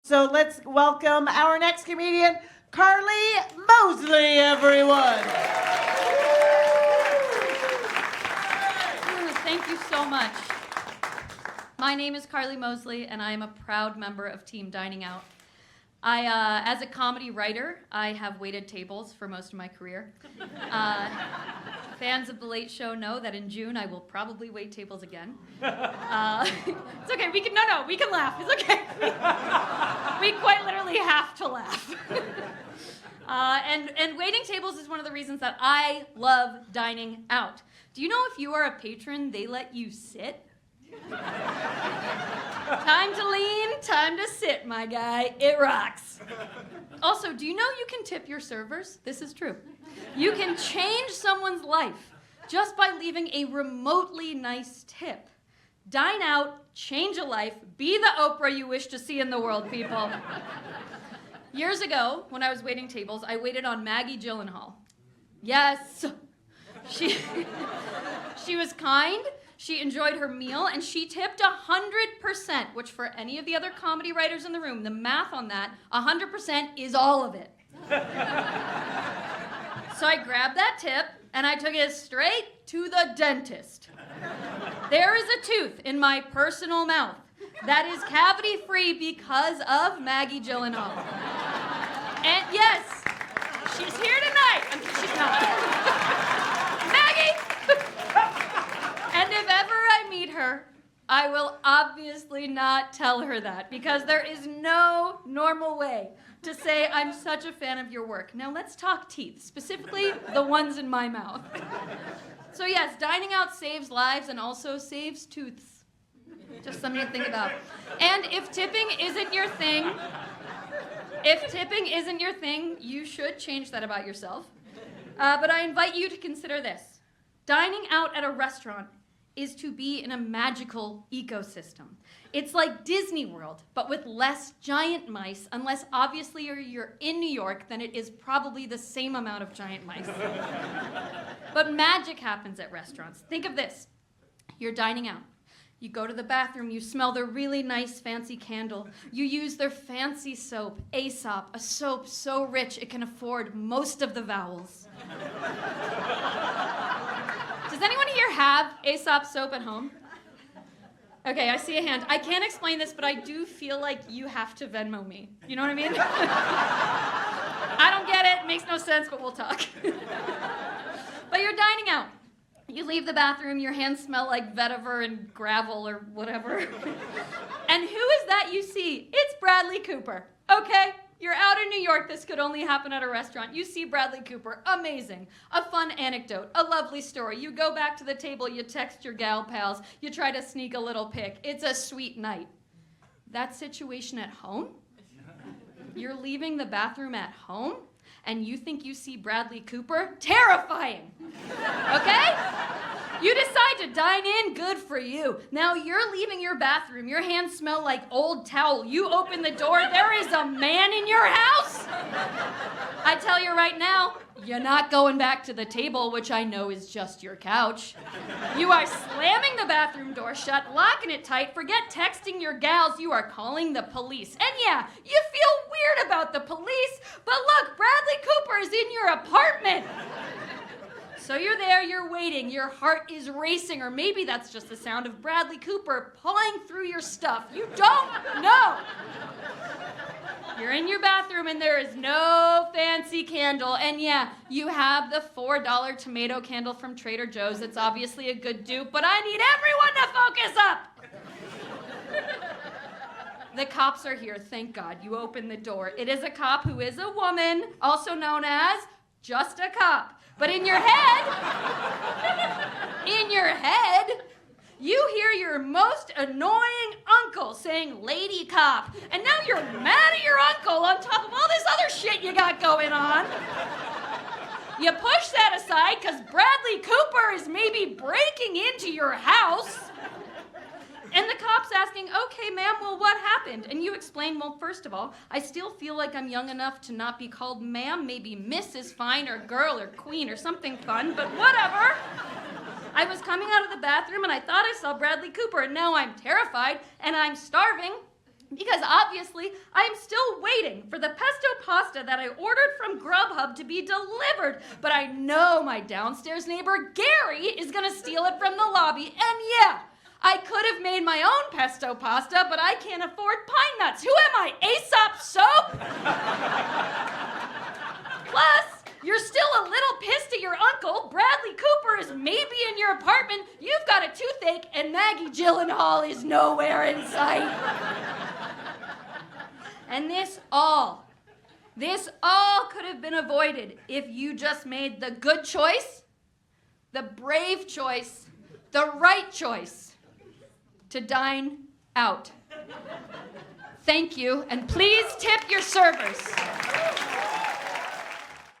So let's welcome our next comedian, Carley Moseley, everyone. Thank you so much. My name is Carley Moseley, and I am a proud member of Team Dining Out. As a comedy writer, I have waited tables for most of my career. Fans of The Late Show know that in June I will probably wait tables again. It's okay, we can laugh, it's okay. We quite literally have to laugh. And waiting tables is one of the reasons that I love dining out. Do you know if you are a patron, they let you sit? Time to lean, time to sit, my guy. It rocks. Also, do you know you can tip your servers? This is true. You can change someone's life just by leaving a remotely nice tip. Dine out, change a life, be the Oprah you wish to see in the world, people. Years ago, when I was waiting tables, I waited on Maggie Gyllenhaal. Yes, she was kind. She enjoyed her meal, and she tipped 100%, which for any of the other comedy writers in the room, the math on that, 100% is all of it. So I grabbed that tip, and I took it straight to the dentist. There is a tooth in my personal mouth that is cavity-free because of Maggie Gyllenhaal. And yes, she's here tonight. She's not. Maggie! And if ever I meet her, I will obviously not tell her that because there is no normal way to say I'm such a fan of your work. Now let's talk teeth, specifically the ones in my mouth. So yes, dining out saves lives and also saves tooths. Just something to think about. And if tipping isn't your thing, you should change that about yourself. But I invite you to consider this. Dining out at a restaurant is to be in a magical ecosystem. It's like Disney World, but with less giant mice, unless obviously you're in New York, then it is probably the same amount of giant mice. But magic happens at restaurants. Think of this. You're dining out. You go to the bathroom, you smell their really nice fancy candle. You use their fancy soap, Aesop, a soap so rich it can afford most of the vowels. Does anyone here have Aesop soap at home? Okay, I see a hand. I can't explain this, but I do feel like you have to Venmo me. You know what I mean? I don't get it. It makes no sense, but we'll talk. But you're dining out. You leave the bathroom, your hands smell like vetiver and gravel or whatever. And who is that you see? It's Bradley Cooper, okay? You're out in New York, this could only happen at a restaurant. You see Bradley Cooper, amazing. A fun anecdote, a lovely story. You go back to the table, you text your gal pals, you try to sneak a little pic. It's a sweet night. That situation at home? You're leaving the bathroom at home? And you think you see Bradley Cooper? Terrifying, okay? You decide to dine in, good for you. Now you're leaving your bathroom, your hands smell like old towel. You open the door, there is a man in your house? I tell you right now, you're not going back to the table, which I know is just your couch. You are slamming the bathroom door shut, locking it tight, forget texting your gals, you are calling the police. And yeah, you feel weird about the police, but look, Bradley Cooper is in your apartment. So you're there, you're waiting, your heart is racing, or maybe that's just the sound of Bradley Cooper pawing through your stuff. You don't know. You're in your bathroom and there is no fancy candle, and yeah, you have the $4 tomato candle from Trader Joe's. It's obviously a good dupe, but I need everyone to focus up. The cops are here, thank God. You open the door. It is a cop who is a woman, also known as just a cop. But in your head, you hear your most annoying uncle saying, "Lady cop," and now you're mad at your uncle on top of all this other shit you got going on. You push that aside because Bradley Cooper is maybe breaking into your house. And the cop's asking, "Okay, ma'am, well, what happened?" And you explain, "Well, first of all, I still feel like I'm young enough to not be called ma'am. Maybe Miss is fine, or girl, or queen, or something fun, but whatever. I was coming out of the bathroom and I thought I saw Bradley Cooper, and now I'm terrified and I'm starving. Because obviously, I am still waiting for the pesto pasta that I ordered from Grubhub to be delivered. But I know my downstairs neighbor Gary is gonna steal it from the lobby. And yeah, I could have made my own pesto pasta, but I can't afford pine nuts. Who am I, Aesop soap? Plus, you're still a little pissed at your uncle. Bradley Cooper is maybe in your apartment. You've got a toothache, and Maggie Gyllenhaal is nowhere in sight. And this all could have been avoided if you just made the good choice, the brave choice, the right choice to dine out. Thank you, and please tip your servers.